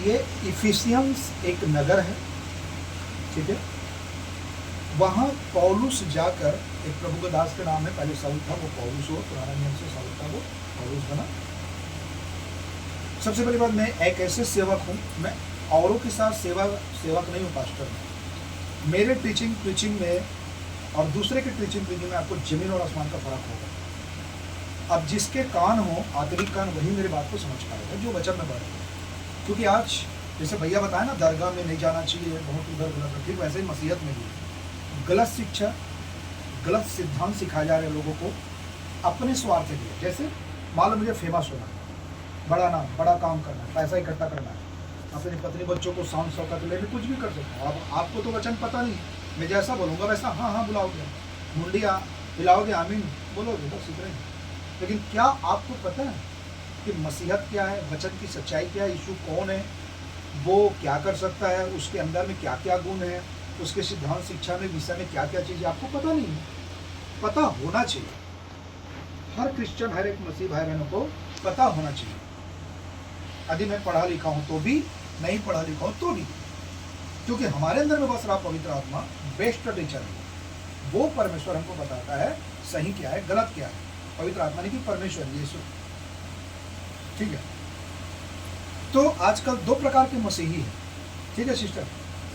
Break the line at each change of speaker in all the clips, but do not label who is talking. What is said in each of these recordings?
ये इफिसियंस एक नगर है, ठीक है। वहाँ पौलुस जाकर, एक प्रभु का दास के नाम है, पहले साउल था वो पौलुस हो, पुराना नियम से साउल था वो पौलुस बना। सबसे पहली बात, मैं एक ऐसे सेवक हूँ, मैं औरों के साथ सेवक नहीं हूँ, पास्टर में। मेरे टीचिंग प्रीचिंग में और दूसरे के टीचिंग प्रीचिंग में आपको जमीन और आसमान का फर्क होगा। अब जिसके कान हो, आंतरिक कान, वही मेरी बात को समझ पाएगा जो वचन में बढ़े। क्योंकि आज जैसे भैया बताया ना, दरगाह में नहीं जाना चाहिए, बहुत उधर गलत, ठीक वैसे ही मसीहत में भी गलत शिक्षा, गलत सिद्धांत सिखाए जा रहे लोगों को अपने स्वार्थ के लिए। जैसे मान लो मुझे फेमस होना है, बड़ा नाम, बड़ा काम करना है, पैसा इकट्ठा करना है, अपनी पत्नी बच्चों को शान शौकत ले, मैं कुछ भी कर सकता हूँ। अब आपको तो वचन पता नहीं, मैं जैसा बोलूँगा वैसा हाँ हाँ बुलाओगे, मुंडी हिलाओगे, आमीन बोलोगे, बस इतना ही। लेकिन क्या आपको पता है कि मसीहत क्या है, वचन की सच्चाई क्या है, यीशु कौन है, वो क्या कर सकता है, उसके अंदर में क्या क्या गुण है, उसके सिद्धांत शिक्षा में विषय में क्या क्या चीज़ है, आपको पता नहीं है। पता होना चाहिए, हर क्रिश्चियन, हर एक मसीह भाई बहनों को पता होना चाहिए। यदि मैं पढ़ा लिखा हूँ तो भी, नहीं पढ़ा लिखा हूँ तो भी, क्योंकि हमारे अंदर में बस रहा पवित्र आत्मा बेस्ट टीचर है। वो परमेश्वर हमको बताता है सही क्या है, गलत क्या है। पवित्र आत्मा नहीं कि परमेश्वर यीशु, ठीक है। तो आजकल दो प्रकार के मसीही हैं, ठीक है सिस्टर,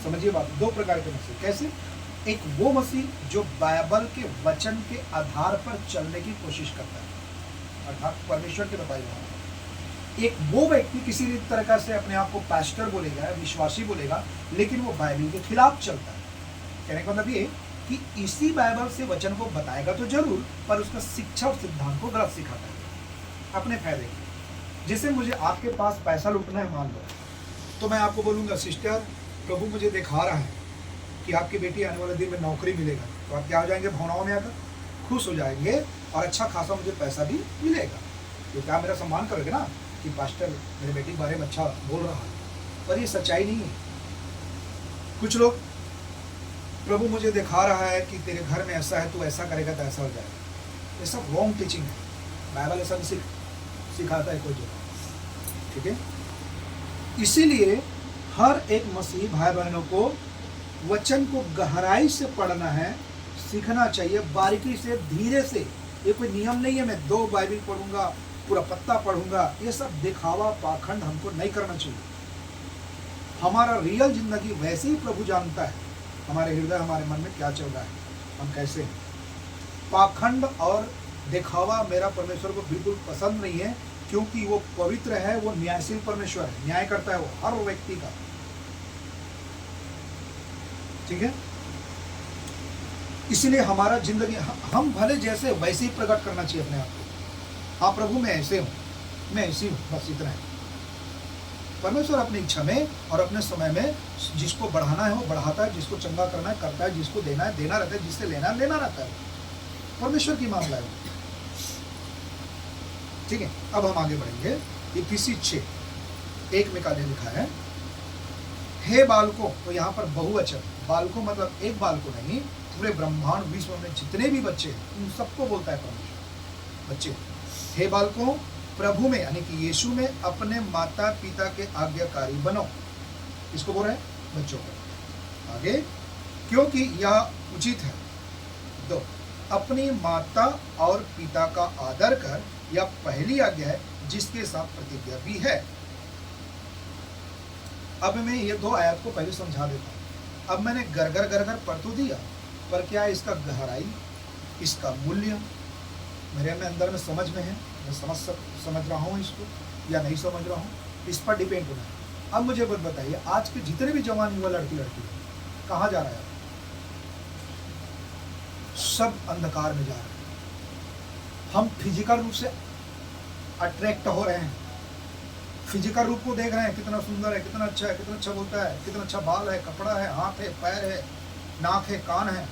समझिए बात। दो प्रकार के मसीह कैसे? एक वो मसीह जो बाइबल के वचन के आधार पर चलने की कोशिश करता है, अर्थात परमेश्वर के बताए हुए। एक वो व्यक्ति किसी भी तरह से अपने आप को पास्टर बोलेगा, विश्वासी बोलेगा, लेकिन वो बाइबल के खिलाफ चलता है। कहने का मतलब ये कि इसी बाइबल से वचन को बताएगा तो जरूर, पर उसका शिक्षा और सिद्धांत को गलत सिखाता है अपने फायदे के। जैसे मुझे आपके पास पैसा लुटना है मान लो, तो मैं आपको बोलूँगा सिस्टर, प्रभु मुझे दिखा रहा है कि आपकी बेटी आने वाले दिन में नौकरी मिलेगा, तो आप क्या हो जाएंगे, भावनाओं में आकर खुश हो जाएंगे, और अच्छा खासा मुझे पैसा भी मिलेगा। तो क्या मेरा सम्मान करोगे ना कि पास्टर मेरे बेटी के बारे में अच्छा बोल रहा है, पर ये सच्चाई नहीं है। कुछ लोग, प्रभु मुझे दिखा रहा है कि तेरे घर में ऐसा है, तू ऐसा करेगा तो ऐसा हो जाएगा, ये सब रॉन्ग टीचिंग है। बाइबल ऐसा नहीं सिखाता है कोई जगह, ठीक है। इसीलिए हर एक मसीह भाई बहनों को वचन को गहराई से पढ़ना है, सीखना चाहिए, बारीकी से, धीरे से। ये कोई नियम नहीं है मैं 2 बाइबल पढ़ूंगा, पूरा पत्ता पढ़ूंगा, ये सब दिखावा पाखंड हमको नहीं करना चाहिए। हमारा रियल जिंदगी वैसे ही प्रभु जानता है, हमारे हृदय, हमारे मन में क्या चल रहा है, हम कैसे हैं। पाखंड और दिखावा मेरा परमेश्वर को बिल्कुल पसंद नहीं है, क्योंकि वो पवित्र है, वो न्यायशील परमेश्वर है, न्याय करता है वो हर व्यक्ति का, ठीक है। इसलिए हमारा जिंदगी, हम भले जैसे वैसे ही प्रकट करना चाहिए अपने आप को। हाँ प्रभु मैं ऐसे हूँ, मैं ऐसी हूँ, बस इतना है। परमेश्वर अपनी इच्छा में और अपने समय में जिसको बढ़ाना है वो बढ़ाता है, जिसको चंगा करना है करता है, जिसको देना है देना रहता है, जिससे लेना है लेना रहता है। परमेश्वर की मामला है, ठीक है। अब हम आगे बढ़ेंगे। इफिसी 6:1 में काले लिखा है, हे बालकों, तो यहाँ पर बहुवचन, बालकों मतलब एक बाल को नहीं, पूरे ब्रह्मांड विश्व में जितने भी बच्चे हैं उन सबको बोलता है परमेश्वर, बच्चे। हे बालकों, प्रभु में यानी कि यीशु में अपने माता पिता के आज्ञाकारी बनो। इसको बोल रहे हैं बच्चों को। आगे, क्योंकि यह उचित है। 2, अपनी माता और पिता का आदर कर, यह पहली आज्ञा है जिसके साथ प्रतिज्ञा भी है। अब मैं ये 2 आयत को पहले समझा देता हूँ। अब मैंने घर पढ़ तो दिया, पर क्या इसका गहराई, इसका मूल्य मेरे में अंदर में समझ में है, मैं समझ रहा हूँ इसको या नहीं समझ रहा हूँ, इस पर डिपेंड होना है। अब मुझे बताइए, आज के जितने भी जवान युवा लड़की कहाँ जा रहा है? सब अंधकार में जा रहे हैं। हम फिजिकल रूप से अट्रैक्ट हो रहे हैं, फिजिकल रूप को देख रहे हैं, कितना सुंदर है, कितना अच्छा बोलता है, कितना अच्छा बाल है, कपड़ा है, हाथ है, पैर है, नाक है, कान है।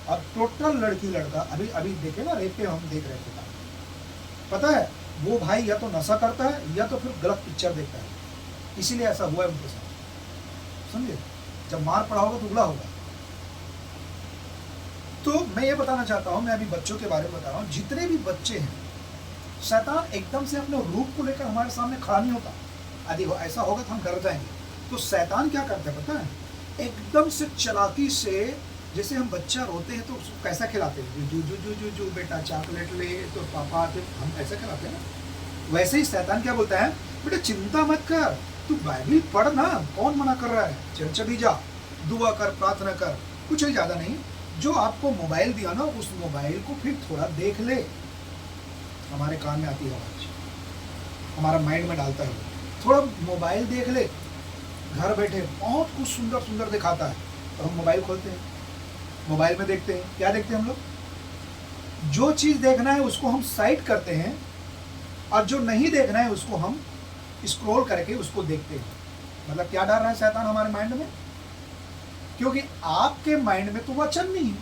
और टोटल लड़की लड़का, अभी देखे ना, रेप पे हम देख रहे थे, पता है वो भाई या तो नशा करता है या तो फिर गलत पिक्चर देखता है, इसीलिए ऐसा हुआ है उनके साथ, समझे। जब मार पड़ा होगा तो उगला होगा। तो मैं ये बताना चाहता हूँ, मैं अभी बच्चों के बारे में बता रहा हूँ, जितने भी बच्चे हैं, शैतान एकदम से अपने रूप को लेकर हमारे सामने खड़ा नहीं होता। यदि ऐसा होगा तो हम डर जाएंगे। तो शैतान क्या करता है पता है, एकदम से चालाकी से, जैसे हम बच्चा रोते हैं तो उसको कैसा खिलाते हैं, जू जू जू जू जू बेटा चॉकलेट ले, तो पापा आते हम ऐसा खिलाते हैं ना। वैसे ही शैतान क्या बोलता है, बेटा चिंता मत कर, तू बाइबल पढ़ ना, कौन मना कर रहा है, चर्च भी जा, दुआ कर, प्रार्थना कर, कुछ ही ज़्यादा नहीं। जो आपको मोबाइल दिया ना, उस मोबाइल को फिर थोड़ा देख ले। हमारे कान में आती है आवाज़, हमारा माइंड में डालता है, थोड़ा मोबाइल देख ले। घर बैठे बहुत कुछ सुंदर सुंदर दिखाता है, तो हम मोबाइल खोलते हैं, मोबाइल में देखते हैं। क्या देखते हैं हम लोग, जो चीज़ देखना है उसको हम साइड करते हैं, और जो नहीं देखना है उसको हम स्क्रॉल करके उसको देखते हैं। मतलब क्या डाल रहा है शैतान हमारे माइंड में, क्योंकि आपके माइंड में तो वचन नहीं है,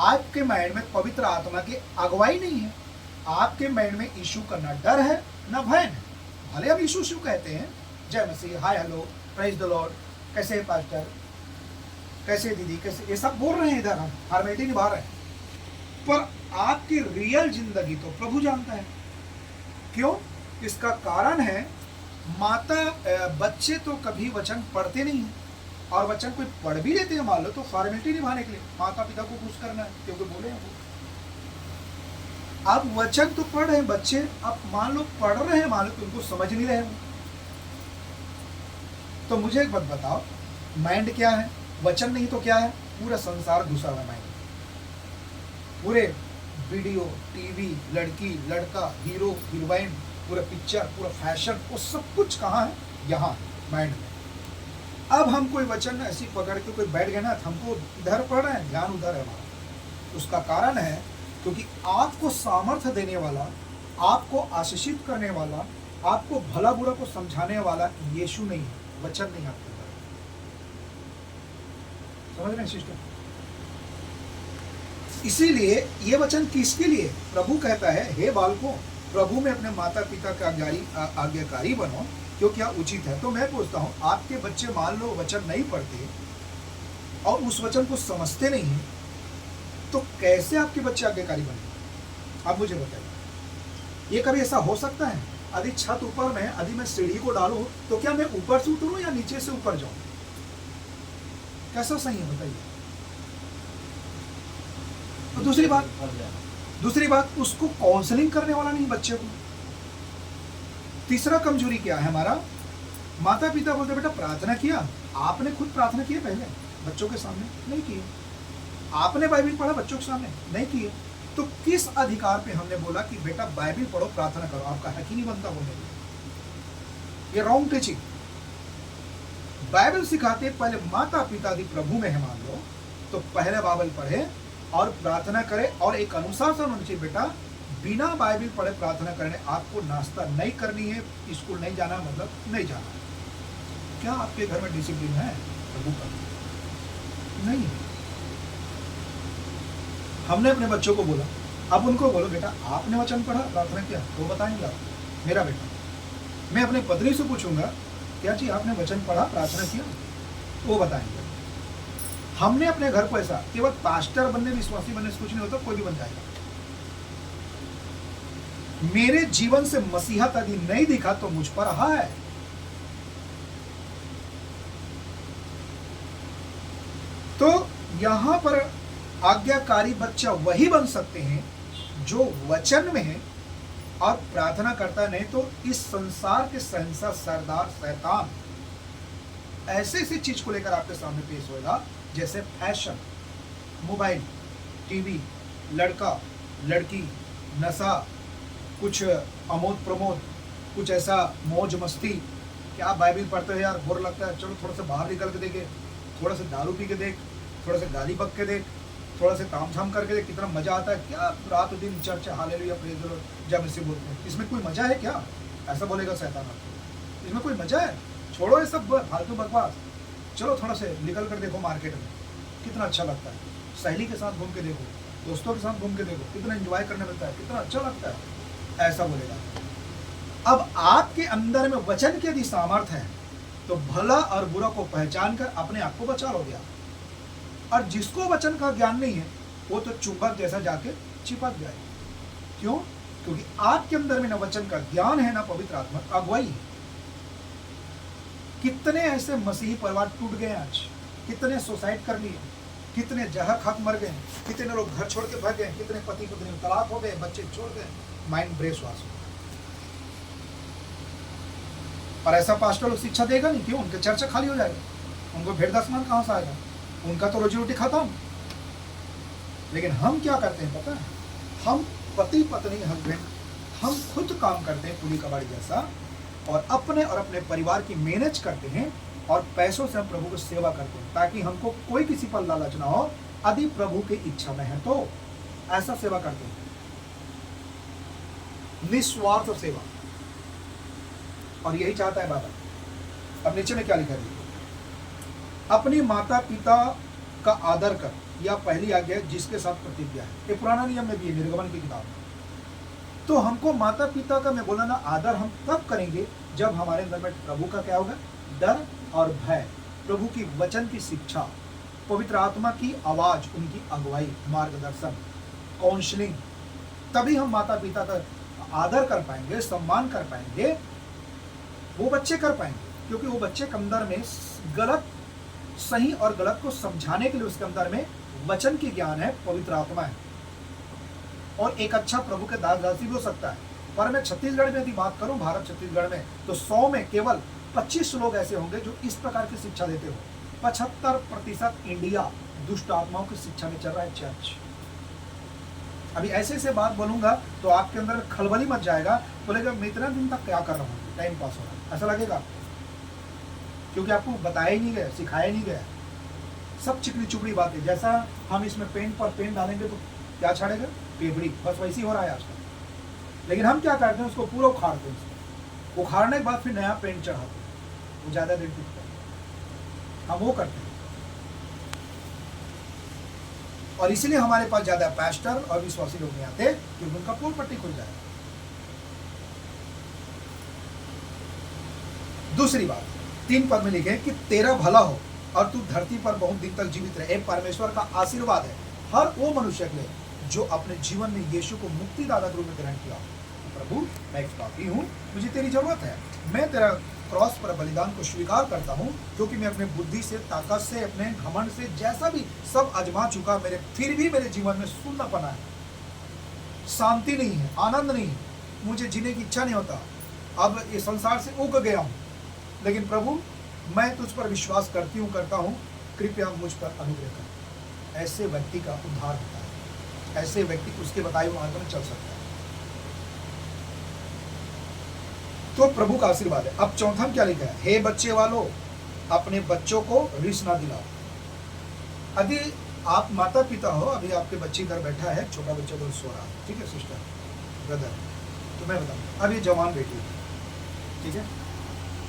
आपके माइंड में पवित्र आत्मा की अगुवाई नहीं है, आपके माइंड में यीशु का ना डर है ना भय है। भले हम यीशु यीशु कहते हैं, जय मसीह, hi hello, praise the lord, कैसे है पास्टर, कैसे दीदी, कैसे, ये सब बोल रहे हैं, इधर हम फॉर्मेलिटी निभा रहे हैं, पर आपकी रियल जिंदगी तो प्रभु जानता है। क्यों? इसका कारण है, बच्चे तो कभी वचन पढ़ते नहीं हैं, और वचन कोई पढ़ भी लेते हैं मान लो, तो फॉर्मेलिटी निभाने के लिए, माता पिता को खुश करना है क्योंकि बोले हैं वो। आप वचन तो पढ़ रहे हैं बच्चे, आप मान लो पढ़ रहे हैं, मान लो तो उनको समझ नहीं रहे हो। तो मुझे एक बात बताओ, माइंड क्या है? वचन नहीं तो क्या है? पूरा संसार घुसा हुआ माइंड, पूरे वीडियो, टीवी, लड़की लड़का, हीरो हीरोइन, पूरा पिक्चर, पूरा फैशन, वो सब कुछ कहाँ है? यहाँ माइंड में। अब हम कोई वचन ऐसी पकड़ के कोई बैठ गए ना, हमको इधर पढ़ रहे हैं, ध्यान उधर है हमारा। उसका कारण है क्योंकि आपको सामर्थ्य देने वाला, आपको आशीषित करने वाला, आपको भला बुरा को समझाने वाला यीशु नहीं है, वचन नहीं आपके अंदर। समझ रहे हैं सिस्टर? इसीलिए ये वचन किसके लिए? प्रभु कहता है, हे बालकों, प्रभु में अपने माता पिता का आज्ञाकारी बनो, क्यों क्या उचित है। तो मैं पूछता हूँ, आपके बच्चे मान लो वचन नहीं पढ़ते और उस वचन को समझते नहीं है, तो कैसे आपके बच्चे आज्ञाकारी बने? आप मुझे बताइए, ये कभी ऐसा हो सकता है? यदि छत ऊपर में, यदि मैं सीढ़ी को डालूं, तो क्या मैं ऊपर से उतरूं या नीचे से ऊपर जाऊं? कैसा सही है बताइए? तो दूसरी बात, उसको काउंसलिंग करने वाला नहीं बच्चे को। तीसरा कमजोरी क्या है हमारा? माता पिता बोलते बेटा प्रार्थना किया, आपने खुद प्रार्थना किया पहले बच्चों के सामने? नहीं किए। आपने बाइबल पढ़ा बच्चों के सामने? नहीं किए। तो किस अधिकार पे हमने बोला कि बेटा बाइबल पढ़ो, प्रार्थना करो? आपका हक ही नहीं बनता बोलने के। ये रॉन्ग टीचिंग। बाइबल सिखाते पहले माता पिता यदि प्रभु में है मान लो, तो पहले बाइबल पढ़े और प्रार्थना करे, और एक अनुशासन होना चाहिए, बेटा बिना बाइबल पढ़े प्रार्थना करने आपको नाश्ता नहीं करनी है, स्कूल नहीं जाना मतलब नहीं जाना है। क्या आपके घर में डिसिप्लिन है प्रभु का? नहीं। हमने अपने बच्चों को बोला, अब उनको बोलो बेटा आपने वचन पढ़ा, प्रार्थना किया? वो बताएंगे आपको। मेरा बेटा, मैं अपने पत्नी से पूछूंगा, क्या जी आपने वचन पढ़ा, प्रार्थना किया? वो बताएंगे। हमने अपने घर को ऐसा, केवल पास्टर बनने, विश्वासी बनने से कुछ नहीं होता, कोई भी बन जाएगा। मेरे जीवन से मसीहा यदि नहीं दिखा तो मुझ पर है। तो यहां पर आज्ञाकारी बच्चा वही बन सकते हैं जो वचन में है और प्रार्थना करता। नहीं तो इस संसार के शहंशाह सरदार शैतान ऐसे ऐसी चीज को लेकर आपके सामने पेश होगा, जैसे फैशन, मोबाइल, टीवी, लड़का लड़की, नशा, कुछ अमोद प्रमोद, कुछ ऐसा मौज मस्ती। क्या आप बाइबल पढ़ते हो यार, बोर लगता है, चलो थोड़ा सा बाहर निकल के देखे, थोड़ा सा दारू पी के देख, थोड़ा सा गाली बक के देख, थोड़ा सा तामझाम करके देख, कितना मजा आता है। क्या रात दिन church hallelujah praise the Lord जब इसे बोलते हैं, इसमें कोई मजा है क्या? ऐसा बोलेगा शैतान आपको, इसमें कोई मजा है? छोड़ो ये सब फालतू बकवास, चलो थोड़ा से निकल कर देखो मार्केट में, कितना अच्छा लगता है। सहेली के साथ घूम के देखो, दोस्तों के साथ घूम के देखो, कितना एंजॉय करने मिलता है, कितना अच्छा लगता है। ऐसा बोलेगा। अब आपके अंदर में वचन की यदि सामर्थ्य है, तो भला और बुरा को पहचान कर अपने आप को बचा लोगे आप। और जिसको वचन का ज्ञान नहीं है, वो तो चुंबक जैसा जाके चिपक जाए। क्यों? क्योंकि आपके अंदर में ना वचन का ज्ञान है, ना पवित्र आत्मा अगुवाई है। कितने ऐसे मसीही परिवार टूट गए आज, कितने सुसाइड कर लिए, कितने जहर खाक मर गए, कितने लोग घर छोड़ के भाग गए, कितने पति पत्नी में तलाक हो गए, बच्चे छोड़ गए, माइंड ब्रेस वाश हो गया। और ऐसा पास्टर लोग शिक्षा देगा नहीं, क्यों? उनके चर्चा खाली हो जाएगा, उनको भेड़ दसमान कहां से आएगा, उनका तो रोजी रोटी खत्म। लेकिन हम क्या करते हैं पता है, हम पति पत्नी हस्बैंड हम खुद काम करते हैं पूरी कबाड़ी जैसा, और अपने परिवार की मैनेज करते हैं, और पैसों से हम प्रभु की सेवा करते हैं, ताकि हमको कोई किसी पर लालच ना हो, यदि प्रभु की इच्छा में है तो ऐसा सेवा करते हैं, निस्वार्थ सेवा। और यही चाहता है बाबा। अब नीचे में क्या लिखा है, अपनी माता पिता का आदर कर, यह पहली आज्ञा है जिसके साथ प्रतिज्ञा है। ये पुराना नियम में भी है, निर्गमन की किताब में। तो हमको माता पिता का, मैं बोला ना, आदर हम तब करेंगे जब हमारे अंदर में प्रभु का क्या होगा, डर और भय, प्रभु की वचन की शिक्षा, पवित्र आत्मा की आवाज, उनकी अगुवाई, मार्गदर्शन, काउंसलिंग, तभी हम माता पिता का आदर कर पाएंगे, सम्मान कर पाएंगे, वो बच्चे कर पाएंगे। क्योंकि वो बच्चे के अंदर में गलत, सही और गलत को समझाने के लिए उसके अंदर में वचन की ज्ञान है, पवित्र आत्मा है, और एक अच्छा प्रभु के दास दासी भी हो सकता है। पर मैं छत्तीसगढ़ में यदि बात करूं, भारत छत्तीसगढ़ में, तो 100 में केवल 25 लोग ऐसे होंगे जो इस प्रकार की शिक्षा देते हो। 75% इंडिया दुष्ट आत्माओं की शिक्षा में चल रहा है चर्च। अभी ऐसे ऐसे बात बोलूंगा तो आपके अंदर खलबली मच जाएगा, बोलेगा मैं इतना दिन तक क्या कर रहा हूँ, टाइम पास हो रहा है, ऐसा लगेगा, क्योंकि आपको बताया ही नहीं गया, सिखाया नहीं गया, सब चिकनी चुपड़ी बातें। जैसा हम इसमें पेंट पर पेंट डालेंगे तो क्या छाड़ेगा, पेबड़ी, बस वैसे ही हो रहा है आजकल। लेकिन हम क्या करते हैं, उसको पूरा उखाड़ते हैं, उखाड़ने के बाद फिर नया पेंट चढ़ाते हैं, वो ज्यादा दिन टिकता है, हम वो करते हैं। और इसलिए हमारे पास ज्यादा पास्टर और विश्वासी लोग नहीं आते, क्योंकि उनका पोल पट्टी खुल जाए। दूसरी बात 3 पद में लिखे कि तेरा भला हो और तू धरती पर बहुत दिन तक जीवित रहे। परमेश्वर का आशीर्वाद है हर वो मनुष्य के लिए जो अपने जीवन में यीशु को मुक्तिदाता के रूप में ग्रहण किया। प्रभु मैं एक पापी हूँ, मुझे तेरी जरूरत है, मैं तेरा क्रॉस पर बलिदान को स्वीकार करता हूँ, क्योंकि मैं अपने बुद्धि से, ताकत से, अपने घमंड से, जैसा भी सब आजमा चुका, फिर भी मेरे जीवन में शून्यपना है, शांति नहीं है, आनंद नहीं है, मुझे जीने की इच्छा नहीं होता, अब ये संसार से उग गया हूँ। लेकिन प्रभु मैं तुझ पर विश्वास करता हूँ, कृपया मुझ पर अनुग्रह कर। ऐसे व्यक्ति का उद्धार होता है, ऐसे व्यक्ति उसके बताए हुए मार्ग में चल सकता है। तो प्रभु का आशीर्वाद है। अब चौथा क्या लिखा है, हे बच्चे वालों अपने बच्चों को रिस ना दिलाओ। यदि आप माता पिता हो, अभी आपके बच्चे इधर बैठा है, छोटा बच्चा तो सो रहा है, ठीक है सिस्टर ब्रदर, तो मैं बताऊँ, अब ये जवान बेटी, ठीक है,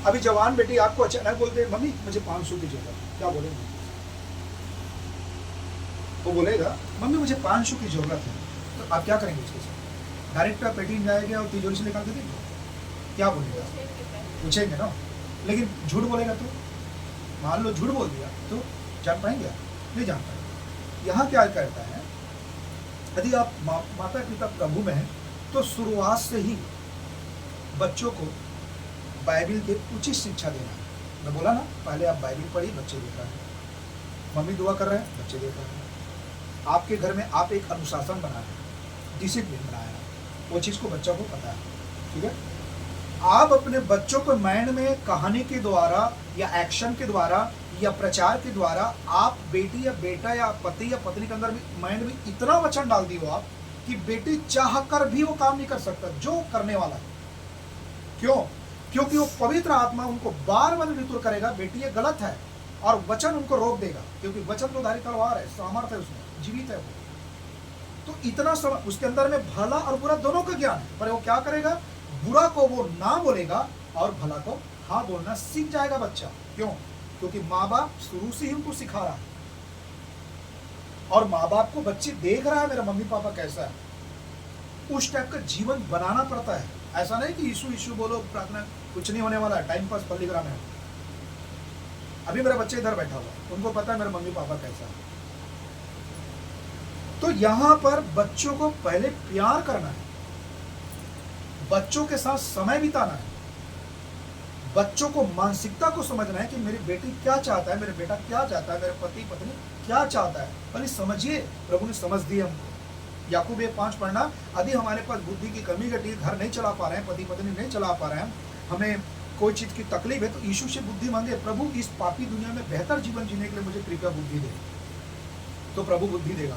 अभी जवान बेटी आपको अचानक बोलते हैं मम्मी मुझे 500 की जरूरत है, क्या बोलेंगे? वो बोलेगा मम्मी मुझे 500 की जरूरत है, तो आप क्या करेंगे उसके साथ? डायरेक्ट पेटी में जाएंगे और तिजोरी से निकाल के देंगे? क्या बोलेगा? पूछेंगे ना। लेकिन झूठ बोलेगा तो, मान लो झूठ बोल दिया तो जान पाएंगे? नहीं जान पाएंगे। यहाँ क्या कहता है, यदि आप माता पिता प्रभु में हैं तो शुरुआत से ही बच्चों को बाइबिल के उचित शिक्षा देना है। मैं बोला ना, पहले आप बाइबिल पढ़िए, बच्चे देख रहे हैं, मम्मी दुआ कर रहे हैं, बच्चे देख रहे हैं, आपके घर में आप एक अनुशासन बना रहे हैं, डिसिप्लिन बनाया है, वो चीज़ को बच्चों को पता है, ठीक है। आप अपने बच्चों को माइंड में कहानी के द्वारा या एक्शन के द्वारा या प्रचार के द्वारा आप बेटी या बेटा या पति या पत्नी के अंदर माइंड में इतना वचन डाल दियो आप कि बेटी चाह कर भी वो काम नहीं कर सकता जो करने वाला है। क्यों? क्योंकि वो पवित्र आत्मा उनको बार बार वितुर करेगा, बेटी ये गलत है, और वचन उनको रोक देगा, क्योंकि वचन तो धारी तलवार है, सामर्थ है उसमें, जीवित है वो। तो इतना समय उसके अंदर में भला और बुरा दोनों का ज्ञान है, पर वो क्या करेगा, बुरा को वो ना बोलेगा और भला को हाँ बोलना सीख जाएगा बच्चा। क्यों? क्योंकि माँ बाप शुरू से ही उनको सिखा रहा है, और माँ बाप को बच्चे देख रहा है मेरा मम्मी पापा कैसा है, उस टाइप का जीवन बनाना पड़ता है। ऐसा नहीं कि यीशु यीशु बोलो प्रार्थना, कुछ नहीं होने वाला है, टाइम पास पल्लीग्राम है। अभी मेरा बच्चा इधर बैठा हुआ, उनको पता है मेरा मम्मी पापा कैसा है। तो यहां पर बच्चों को पहले प्यार करना है, बच्चों के साथ समय बिताना है, बच्चों को मानसिकता को समझना है कि मेरी बेटी क्या चाहता है, मेरे बेटा क्या चाहता है, मेरे पति पत्नी क्या चाहता है, पहले समझिए। प्रभु ने समझ दिया हमको। याकूब 1:5 पढ़ना, यदि हमारे पास बुद्धि की कमी घटी, घर नहीं चला पा रहे हैं, पति पत्नी नहीं चला पा रहे हैं, हमें कोई चीज की तकलीफ है, तो यीशु से बुद्धि मांगे, प्रभु इस पापी दुनिया में बेहतर जीवन जीने के लिए मुझे कृपया बुद्धि दे। तो प्रभु बुद्धि देगा।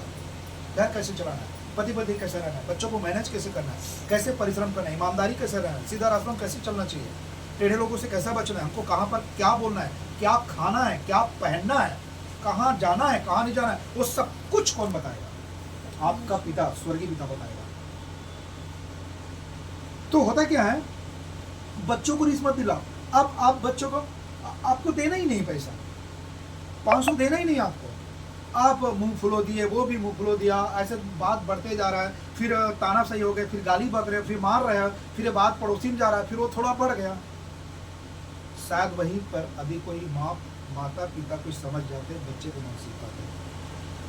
घर कैसे चलाना है, पति पत्नी कैसे रहना है, बच्चों को मैनेज कैसे करना है, कैसे परिश्रम करना है, ईमानदारी कैसे रहना है, सीधा रास्ता में कैसे चलना चाहिए, टेढ़े लोगों से कैसा बचना है, हमको कहाँ पर क्या बोलना है, क्या खाना है, क्या पहनना है, कहाँ जाना है, कहाँ नहीं जाना है, वो सब कुछ कौन बताएगा? आपका पिता, स्वर्गीय पिता बताएगा। तो होता क्या है, बच्चों को रिश्वत दिलाओ। अब आप बच्चों को, आपको देना ही नहीं पैसा, 500 देना ही नहीं आपको, आप मुंह फुलो दिए, वो भी मुंह फुलो दिया, ऐसे बात बढ़ते जा रहा है, फिर ताना सही हो गए, फिर गाली बक रहे, फिर मार रहे हैं, फिर ये बात पड़ोसी में जा रहा है, फिर वो थोड़ा बढ़ गया। शायद वहीं पर अभी कोई माता पिता कुछ समझ जाते, बच्चे को नहीं सीख पाते।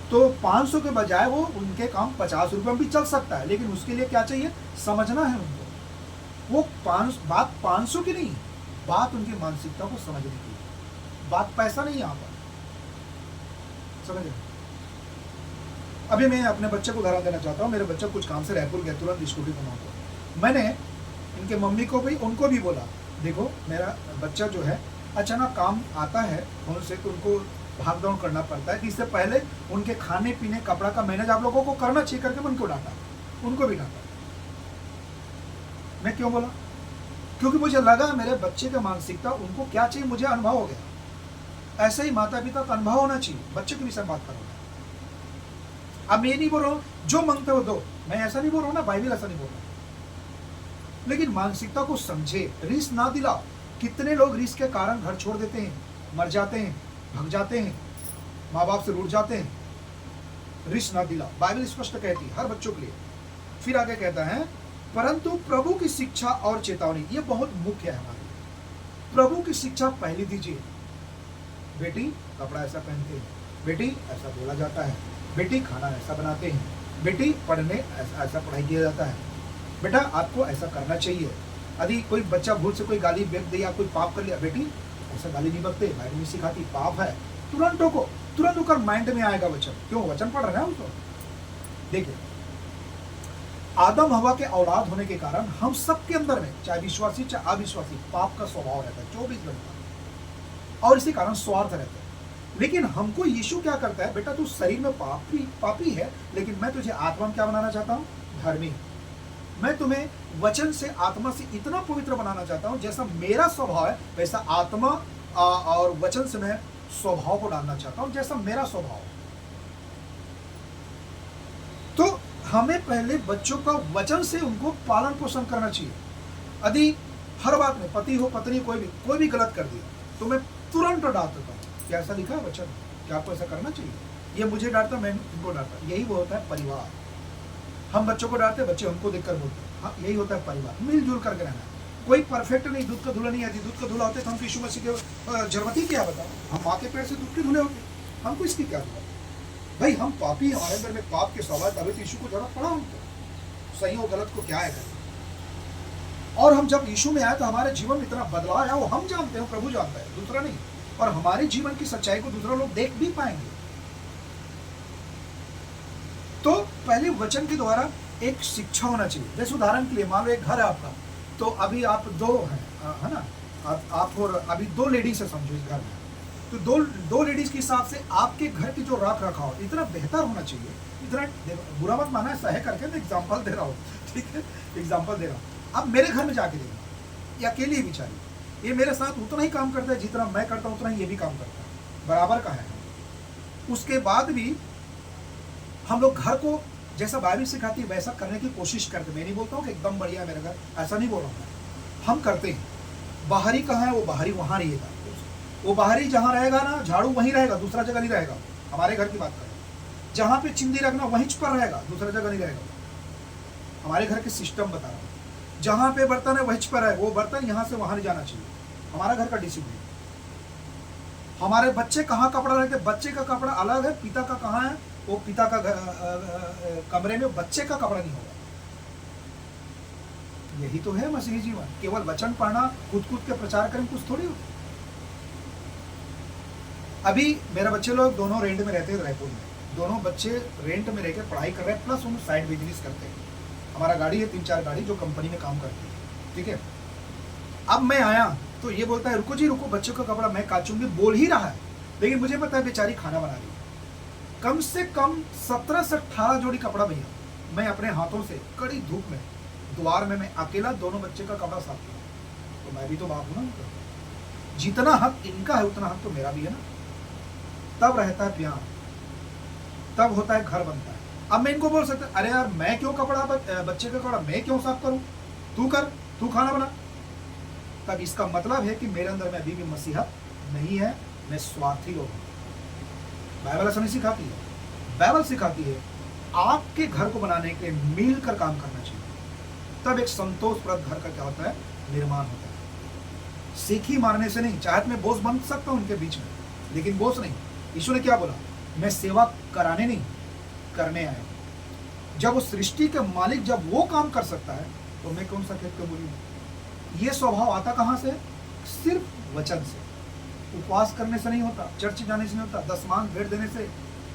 तो 500 के बजाय वो उनके काम 50 रुपये में भी चल सकता है, लेकिन उसके लिए क्या चाहिए? समझना है उनको। वो बात 500 की नहीं, बात उनकी मानसिकता को समझने की, बात पैसा नहीं यहाँ पर, समझ रहे? अभी मैं अपने बच्चे को उदाहरण देना चाहता हूँ। मेरे बच्चे कुछ काम से रायपुर गया, तुरंत स्कूटी बनाऊंगा। मैंने इनके मम्मी को भी, उनको भी बोला, देखो मेरा बच्चा जो है अचानक काम आता है फोन से, तो उनको भाग दौड़ करना पड़ता है, कि इससे पहले उनके खाने पीने कपड़ा का मैनेज आप लोगों को करना चाहिए करके मैं उनको डांटा, उनको भी डांटा। मैं क्यों बोला? क्योंकि मुझे लगा मेरे बच्चे का मानसिकता, उनको क्या चाहिए मुझे अनुभव हो गया। ऐसे ही माता पिता का अनुभव होना चाहिए। बच्चे के विषय में बात करूंगा। अब मैं नहीं बोल रहा हूँ जो मांगते हो दो, मैं ऐसा नहीं बोल रहा हूँ ना, बाइबल ऐसा नहीं बोल रहा, लेकिन मानसिकता को समझे, रिस्क ना दिलाओ। कितने लोग रिस्क के कारण घर छोड़ देते हैं, मर जाते हैं, भग जाते हैं, माँ बाप से रूठ जाते हैं। रिस्क ना दिलाओ, बाइबल स्पष्ट कहती है हर बच्चों के लिए। फिर आगे कहता है, परंतु प्रभु की शिक्षा और चेतावनी, ये बहुत मुख्य है हमारे लिए। प्रभु की शिक्षा पहले दीजिए। बेटी कपड़ा ऐसा पहनते हैं, बेटी ऐसा बोला जाता है, बेटी खाना ऐसा बनाते हैं, बेटी पढ़ने ऐसा पढ़ाई किया जाता है, बेटा आपको ऐसा करना चाहिए। यदि कोई बच्चा भूल से कोई गाली बक दे या कोई पाप कर लिया, बेटी ऐसा गाली नहीं बकते, बाइबल नहीं सिखाती, पाप है। तुरंत को तुरंत होकर माइंड में आएगा वचन, क्यों? वचन पढ़ रहे हैं उसको। देखिए, आदम हवा के औलाद होने के कारण हम सबके अंदर में, चाहे विश्वासी चाहे अविश्वासी, पाप का स्वभाव रहता है 24 घंटा, और इसी कारण स्वार्थ रहता है। लेकिन हमको यीशु क्या करता है, बेटा तू शरीर में पापी है, लेकिन मैं तुझे आत्मा में क्या बनाना चाहता हूँ? धर्मी। मैं तुम्हें वचन से, आत्मा से इतना पवित्र बनाना चाहता हूँ, जैसा मेरा स्वभाव है वैसा आत्मा और वचन से मैं स्वभाव को डालना चाहता हूँ, जैसा मेरा स्वभाव है। तो हमें पहले बच्चों का वचन से उनको पालन पोषण करना चाहिए। यदि हर बात में पति हो पत्नी कोई भी गलत कर दिया, तो मैं तुरंत डांट देता हूँ, क्या ऐसा लिखा है वचन, क्या आपको ऐसा करना चाहिए? ये मुझे डांटता, मैं इनको डांटता। यही वो होता है परिवार। हम बच्चों को डांटते, बच्चे हमको देखकर बोलते। हाँ, यही होता है परिवार, मिलजुल करके रहना। कोई परफेक्ट नहीं, दूध का धुला नहीं आती। दूध का धुला होते तो हम यीशु मसीह के जरूरत क्या बताओ? हम माँ के पेट से दूध के धुले होते, हमको इसकी क्या जरूरत? भाई हम पापी, हमारे अंदर में पाप के स्वभाव, तभी यीशु को जरूरत पड़ा हमको। सही और गलत को क्या है करना। और हम जब यीशु में आए तो हमारे जीवन में इतना बदलाव आया, वो हम जानते हैं, प्रभु जानता है, दूसरा नहीं। और हमारे जीवन की सच्चाई को दूसरा लोग देख भी पाएंगे। तो पहले वचन के द्वारा एक शिक्षा होना चाहिए। जैसे उदाहरण के लिए मान लो एक घर है आपका, तो अभी आप दो हैं, है ना, आप और अभी 2 लेडीज है समझो इस घर में। तो दो लेडीज के हिसाब से आपके घर की जो रख रखाव इतना बेहतर होना चाहिए। इतना बुरा मत माना, सह करके मैं एग्जाम्पल दे रहा हूँ, ठीक है, एग्जाम्पल दे रहा हूँ। अब मेरे घर में जाके देखना, ये अकेली है बेचारी, ये मेरे साथ उतना ही काम करता है जितना मैं करता हूँ, उतना ही ये भी काम करता है, बराबर का है। उसके बाद भी हम लोग घर को जैसा बाइबल सिखाती है वैसा करने की कोशिश करते। मैं नहीं बोलता हूँ कि एकदम बढ़िया मेरा घर, ऐसा नहीं बोल रहा हूँ, हम करते हैं। बाहरी कहाँ है, वो बाहरी वहाँ रहेगा, वो बाहरी जहाँ रहेगा ना, झाड़ू वहीं रहेगा, दूसरा जगह नहीं रहेगा। हमारे घर की बात करें, जहाँ पे चिंदी रखना वहीं पर रहेगा, दूसरा जगह नहीं रहेगा। हमारे घर के सिस्टम बता रहा हूँ, जहाँ पे बर्तन है वहीं पर है, वो बर्तन यहाँ से वहाँ नहीं जाना चाहिए। हमारा घर का डिसिप्लिन। हमारे बच्चे कहाँ कपड़ा रखते, बच्चे का कपड़ा अलग है, पिता का कहाँ है, वो पिता का कमरे में बच्चे का कपड़ा नहीं होगा। यही तो है मसीही जीवन। केवल वचन पढ़ना, कूद कूद के प्रचार करें, कुछ थोड़ी होता। अभी मेरे बच्चे लोग दोनों रेंट में रहते हैं रायपुर में। दोनों बच्चे रेंट में रहकर पढ़ाई कर रहे हैं, प्लस उन साइड बिजनेस करते हैं। हमारा गाड़ी है 3-4 गाड़ी जो कंपनी में काम करती है, ठीक है। अब मैं आया तो ये बोलता है रुको जी रुको, बच्चों का कपड़ा मैं काचूंगी, बोल ही रहा है, लेकिन मुझे पता है बेचारी खाना बना रही है। कम से कम 17 से 18 जोड़ी कपड़ा भैया मैं अपने हाथों से कड़ी धूप में द्वार में मैं अकेला दोनों बच्चे का कपड़ा साफ किया। तो मैं भी तो बाप हूं ना, जितना हक इनका है उतना हक तो मेरा भी है ना। तब रहता है प्यार, तब होता है घर बनता है। अब मैं इनको बोल सकता अरे यार मैं क्यों कपड़ा बच्चे का कपड़ा मैं क्यों साफ करूं, तू कर, तू खाना बना। तब इसका मतलब है कि मेरे अंदर में अभी भी मसीहत नहीं है, मैं स्वार्थी लोग हूं। बाइबल ऐसा नहीं सिखाती है। बाइबल सिखाती है आपके घर को बनाने के लिए मिलकर काम करना चाहिए, तब एक संतोषप्रद घर का क्या होता है, निर्माण होता है। सीखी मारने से नहीं। चाहे मैं बोझ बन सकता हूं उनके बीच में, लेकिन बोझ नहीं। यीशु ने क्या बोला, मैं सेवा कराने नहीं करने आया। जब वो सृष्टि के मालिक जब वो काम कर सकता है तो मैं कौन सा खेत के बोलूँ। ये स्वभाव आता कहाँ से, सिर्फ वचन से। उपवास करने से नहीं होता, चर्च जाने से नहीं होता, दशमांश भेंट देने से,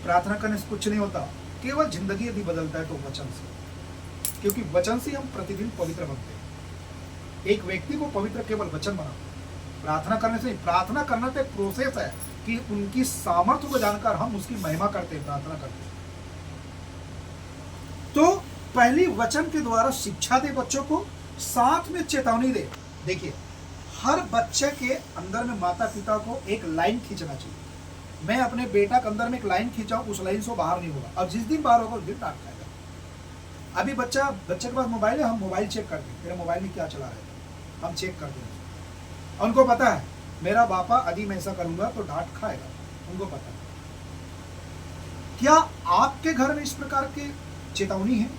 प्रार्थना करने से कुछ नहीं होता। केवल जिंदगी यदि बदलता है तो वचन से, क्योंकि वचन से हम प्रतिदिन पवित्र बनते हैं। एक व्यक्ति को पवित्र केवल वचन बनाता है, प्रार्थना करने से। प्रार्थना करना तो एक प्रोसेस है कि उनकी सामर्थ्य को जानकर हम उसकी महिमा करते हैं, प्रार्थना करते हैं। तो पहली वचन के द्वारा शिक्षा दे बच्चों को, साथ में चेतावनी दे। देखिए हर बच्चे के अंदर में माता पिता को एक लाइन खींचना चाहिए। मैं अपने बेटा के अंदर में एक लाइन खींचा, उस लाइन से बाहर नहीं होगा। अब जिस दिन बाहर होगा उस दिन डांट खाएगा। अभी बच्चे के पास मोबाइल है, हम मोबाइल चेक करते हैं, तेरे मोबाइल में क्या चला रहा है, हम चेक करते हैं। उनको पता है मेरा बापा यदि मैं ऐसा करूंगा तो डांट खाएगा, उनको पता है। क्या आपके घर में इस प्रकार की चेतावनी है?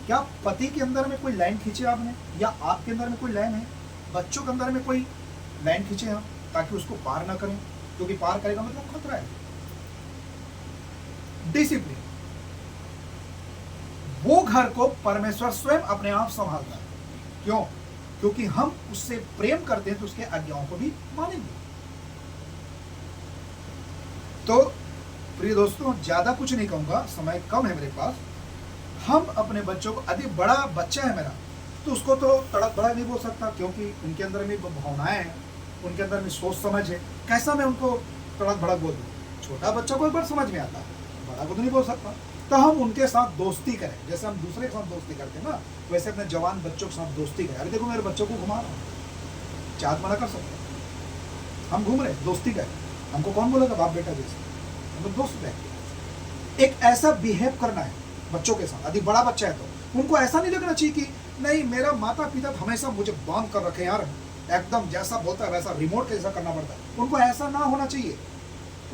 क्या पति के अंदर में कोई लाइन खींचे आपने, या आपके अंदर में कोई लाइन है, बच्चों के अंदर में कोई लाइन खींचे हम, ताकि उसको पार ना करें, क्योंकि पार करेगा मतलब खतरा है। डिसिप्लिन, वो घर को परमेश्वर स्वयं अपने आप संभालता है। क्यों? क्योंकि हम उससे प्रेम करते हैं तो उसके आज्ञाओं को भी मानेंगे। तो प्रिय दोस्तों, ज्यादा कुछ नहीं कहूंगा, समय कम है मेरे पास। हम अपने बच्चों को, यदि बड़ा बच्चा है मेरा तो उसको तो तड़क भड़क नहीं बोल सकता, क्योंकि उनके अंदर में भावनाएं हैं, उनके अंदर में सोच समझ है। कैसा मैं उनको तड़क भड़क बोल दूँ? छोटा बच्चा को एक बार समझ में आता है, बड़ा को तो नहीं बोल सकता। तो हम उनके साथ दोस्ती करें, जैसे हम दूसरे के साथ दोस्ती करते हैं ना, वैसे अपने जवान बच्चों के साथ दोस्ती करें। अरे देखो मेरे बच्चों को घुमा रहा हूँ, चाहत मना कर सकते हैं, हम घूम रहे, दोस्ती करें। हमको कौन बोलेगा बाप बेटा जैसे, हम तो दोस्त बैठे। एक ऐसा बिहेव करना है बच्चों के साथ। यदि बड़ा बच्चा है तो उनको ऐसा नहीं लगना चाहिए कि नहीं मेरा माता पिता हमेशा मुझे बांध कर रखे यार, एकदम जैसा बोलता है वैसा रिमोट के जैसा करना पड़ता है। उनको ऐसा ना होना चाहिए।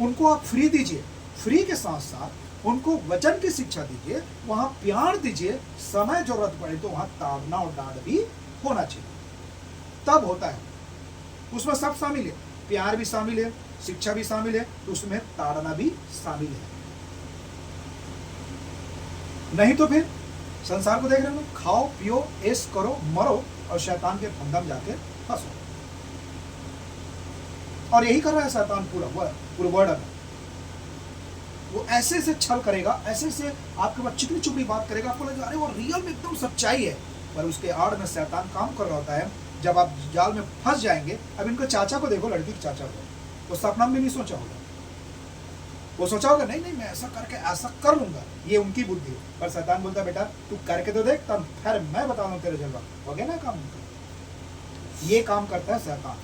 उनको आप फ्री दीजिए, फ्री के साथ साथ उनको वचन की शिक्षा दीजिए, वहां प्यार दीजिए। समय जरूरत पड़े तो वहां ताड़ना और डांट भी होना चाहिए, तब होता है। उसमें सब शामिल है, प्यार भी शामिल है, शिक्षा भी शामिल है, तो उसमें ताड़ना भी शामिल है। नहीं तो फिर संसार को देख रहे हो, खाओ पियो ऐश करो मरो और शैतान के फंदा में जाके फंसो। और यही कर रहा है शैतान पूरा वर्ड में। वो ऐसे से छल करेगा, ऐसे से आपके पास चिकनी चुपड़ी बात करेगा, आपको लगेगा अरे वो रियल में एकदम सच्चाई है, पर उसके आड़ में शैतान काम कर रहा होता है। जब आप जाल में फंस जाएंगे, अब इनको चाचा को देखो, लड़की के चाचा को, तो सपना में नहीं सोचा होगा। वो सोचा होगा नहीं नहीं मैं ऐसा करके ऐसा कर लूंगा, ये उनकी बुद्धि है। पर शैतान बोलता है बेटा तू करके तो देख, तब फिर मैं बता दूं तेरे जलवा। हो गया ना काम। ये काम करता है शैतान।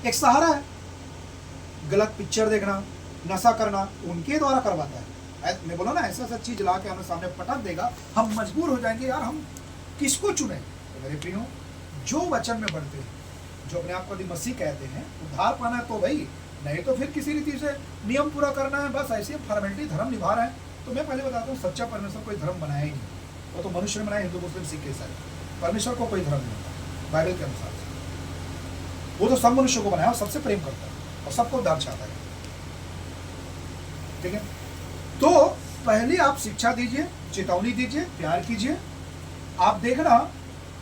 एक सहारा है, गलत पिक्चर देखना, नशा करना, उनके द्वारा करवाता है। मैं बोला ना ऐसा ऐसा चीज ला के हमें सामने पटक देगा, हम मजबूर हो जाएंगे यार हम किसको चुने। तो मेरे प्रियो, जो वचन में बढ़ते हैं, जो अपने आप को यदि मसीह कहते हैं, उद्धार पाना है तो भाई, नहीं तो फिर किसी रीति से नियम पूरा करना है, बस ऐसे फॉर्मेलिटी धर्म निभा रहे हैं। तो मैं पहले बताता हूँ, सच्चा परमेश्वर कोई धर्म बनाया ही नहीं। वो तो मनुष्य ने बनाया, हिंदू मुस्लिम सिख ईसाई। परमेश्वर को कोई धर्म नहीं होता बाइबल के अनुसार। वो तो सब मनुष्य को बनाया और सबसे प्रेम करता है और सबको उद्धार चाहता है। ठीक है, तो पहले आप शिक्षा दीजिए, चेतावनी दीजिए, प्यार कीजिए, आप देखना,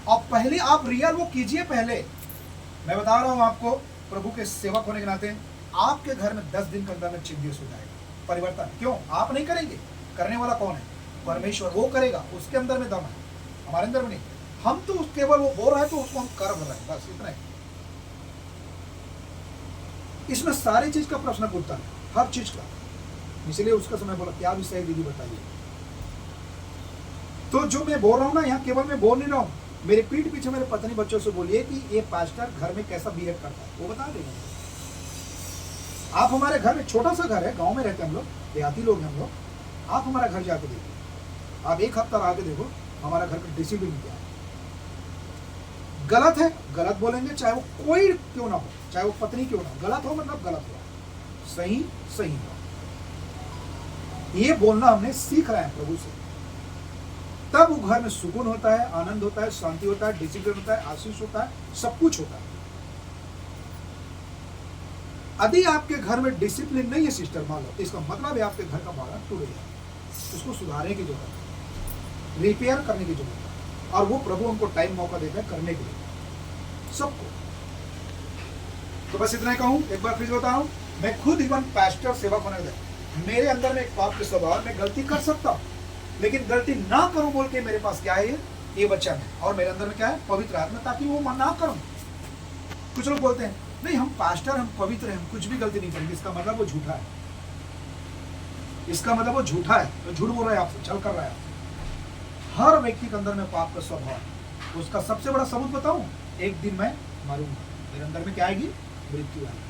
और पहले आप रियल वो कीजिए। पहले मैं बता रहा हूं आपको, प्रभु के सेवक होने के नाते आपके घर में 10 दिन के अंदर में चेंजेस हो जाएगा, परिवर्तन। क्यों? आप नहीं करेंगे, करने वाला कौन है? परमेश्वर। वो करेगा, उसके अंदर में दम है, हमारे अंदर में नहीं। हम तो केवल वो बोल रहा है तो उसको हम कर रहे हैं, बस इतना ही। इसमें सारी चीज का प्रश्न पूछता है, हर चीज का। इसलिए उसका समय बोला क्या विषय है दीदी बताइए। तो जो मैं बोल रहा हूं ना, यहाँ केवल मैं बोल नहीं रहा हूं, मेरे पीठ पीछे मेरे पत्नी बच्चों से बोलिए कि ये पास्टर घर में कैसा बिहेव करता है, वो बता देंगे। आप हमारे घर में, छोटा सा घर है, गांव में रहते हैं हम लोग, देहाती लोग हैं हम लोग। आप हमारा घर जाके देखो, आप एक हफ्ता रह के देखो हमारा घर का डिसिप्लिन क्या है। गलत है, गलत बोलेंगे, चाहे वो कोई क्यों ना हो, चाहे वो पत्नी क्यों ना हो। गलत हो मतलब गलत हो, सही सही हो। ये बोलना हमने सीख रहे हैं प्रभु से। तब वो घर में सुकून होता है, आनंद होता है, शांति होता है, डिसिप्लिन होता है, आशीष होता है, सब कुछ होता है। यदि आपके घर में डिसिप्लिन नहीं है सिस्टर, मान लो, तो इसका मतलब है आपके घर का भाड़ा टूट गया, उसको सुधारने की जरूरत है, रिपेयर करने की जरूरत है। और वो प्रभु हमको टाइम मौका देता है करने के लिए सबको। तो बस इतना ही कहूं, एक बार फिर बता रहा हूं, मैं खुद इवन पास्टर सेवक होने के, मेरे अंदर में एक पाप के स्वभाव, मैं गलती कर सकता हूं, लेकिन गलती ना करूं बोल के मेरे पास क्या है, ये वचन है। और मेरे अंदर में क्या है? पवित्र आत्मा, ताकि वो मन ना करूं। कुछ लोग बोलते हैं नहीं हम पास्टर, हम पवित्र हैं, हम कुछ भी गलती नहीं करेंगे। इसका मतलब वो झूठा है, इसका मतलब वो झूठा है, तो झूठ बोल रहा है आपसे, छल कर रहा है। हर व्यक्ति के अंदर में पाप का स्वभाव, उसका सबसे बड़ा सबूत बताऊं, एक दिन मैं मरूंगा, मेरे अंदर में क्या आएगी? मृत्यु आएगी।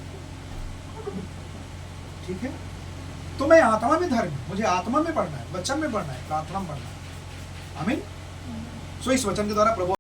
ठीक है, तो मैं आत्मा में धर्म, मुझे आत्मा में पढ़ना है, वचन में पढ़ना है, प्रार्थना में पढ़ना है। आमीन। सो इस वचन के द्वारा प्रभु